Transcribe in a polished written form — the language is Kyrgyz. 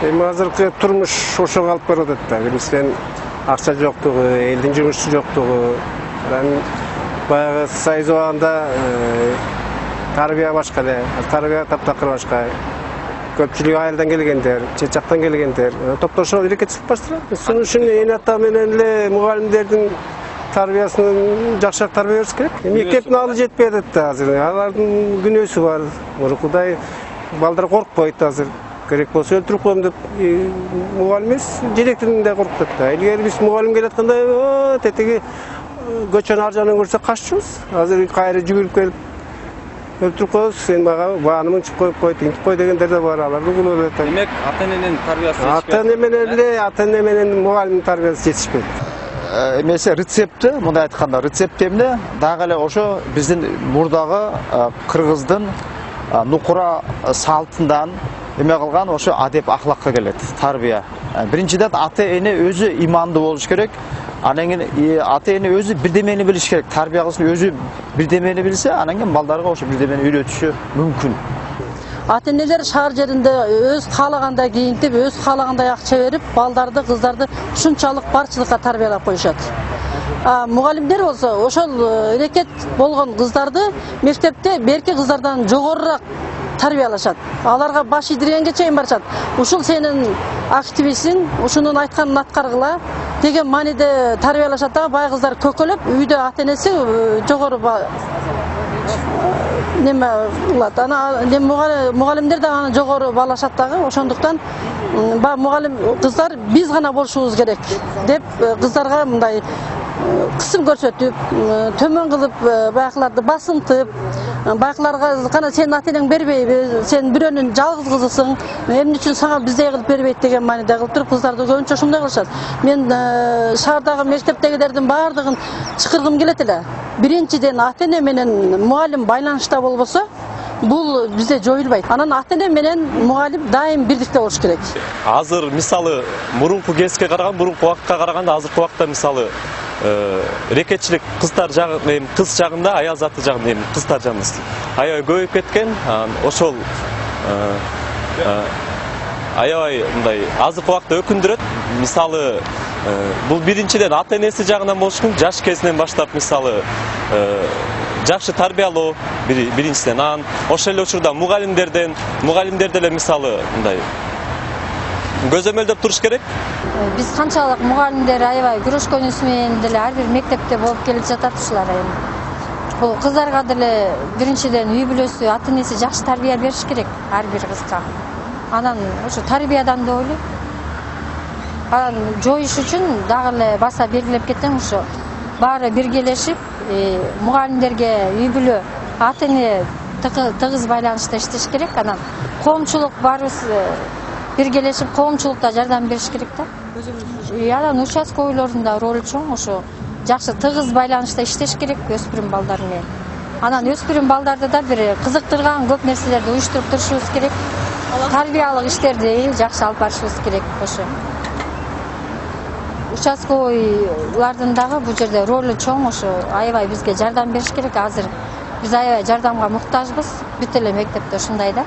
Эми азыркы турмуш ошого алып баратат да. Биринчиден акча жоктугу, элдин жумушчу жоктугу. Баягы Союз убагында тарбия башка эле, тарбия таптакыр башка. Көпчүлүк айылдан келгендер, чет жактан келгендер, топтошуп аракет баштырат. Ошон үчүн эне ата менен эле мугалимдердин тарбиясын жакшыраак тарбия бериш керек. Мектептин алы жетпей атат да азыр. Алардын күнөөсү бар. Мурункудай балдар коркпойт азыр. Керек болсо өлтүрүп коем деп мугалим эмес, директордун да коркуп атат да. Илгери биз мугалим келатканда тетиги көчөнүн ар жагынан көрсө каччубуз. Азыр кайра жүгүрүп келип өлтүрүп коебуз, сен бааны мынчып коюп кой, тинтип кой дегендер да бар. Аларды кулап атат. Демек, ата-эненин тарбиясы ата-эне менен мугалимдин тарбиясы жетишпейт. Эмесе рецепти, мындай айтканда, рецепт эмне? Дагы эле ошо биздин мурдагы кыргыздын нукура салтындан эме кылган ошо адеп ахлакка келет, тарбия. Биринчиден ата-эне өзү имандуу болуш керек. Анан кийин ата-эне өзү бирдемени билиш керек. Тарбия кылсын өзү бирдемени билсе, анан кийин балдарга ошо бирдемени үйрөтүшү мүмкүн. Ата-энелер шаар жеринде өз каалагандай кийинтип, өз каалагандай акча берип, балдарды, кыздарды ушунчалык барчылыкка тарбиялап коюшат. Мугалимдер болсо ошол эрекет болгон кыздарды мектепте берки кыздардан жогорурак тарбиялашат. Аларга баш ийдиргенге чейин барышат. Ушул сенин активистсиң, ушунун айтканын аткаргыла деген мааниде тарбиялашат да, бай кыздар көкөлөп, үйдө ата-энеси жогору неме кылат. Мугалимдер да аны жогору баалашат дагы. Ошондуктан мугалим кыздар биз гана болушубуз керек деп кыздарга мындай кысым көрсөтүп, төмөн кылып, байкыларды басынтып, байкыларга кана сенин ата-энең бербейби, сен бирөөнүн жалгыз кызысың, эмне үчүн сага биздей кылып бербейт деген мааниде кылып туруп кыздарды көбүнчө ушундай кылышат. Мен шаардагы мектептегилердин баардыгын чакыргым келет эле. Биринчиден ата-эне менен мугалим байланышта болбосо, бул бизде жоюлбайт. Анан ата-эне менен мугалим дайым бирдикте болуш керек. Азыр мисалы мурунку кезге караганда, мурунку убакытка караганда азыркы убакытта мисалы рекетчилик кыздар жагы, кыз жагында, аял заты жагында, кыздар жагында аябай көбөйүп кеткен. Ошол аябай мындай азыркы убакытта өкүндүрөт. Мисалы бул биринчиден ата-энеси жагынан болуш мүмкүн, жаш кезинен баштап мисалы жакшы тарбиялоо биринчиден, анан ошол эле учурда мугалимдерде эле мисалы мындай көзөмөлдөп туруш керек. Биз канчалык мугалимдер аябай күрөшкөнүбүз менен деле ар бир мектепте болуп келип жатат ушулар. Бул кыздарга деле биринчиден үй бүлөсү, ата-энеси жакшы тарбия бериш керек ар бир кызга. Анан ошо тарбиядан да ойлойм. Анан жоюш үчүн дагы эле баса белгилеп кетем, ошо баары биргелешип, мугалимдерге үй бүлө, ата-эне тыгыз байланышта иштеш керек. Анан коомчулук баарыбыз биргелешип, коомчулукта жардам бериш керек да. Анан участковыйлордун да ролу чоң, ошо жакшы тыгыз байланышта иштеш керек өспүрүм балдар менен. Анан өспүрүм балдарды да бир кызыктырган көп нерселерди уюштуруп турушубуз керек. Тарбиялык иштерди жакшы алып барышыбыз керек ошо. Участковыйлардын дагы бул жерде ролу чоң, ошо аябай бизге жардам бериш керек. Азыр биз аябай жардамга муктажбыз. Бүт эле мектепте ушундай да.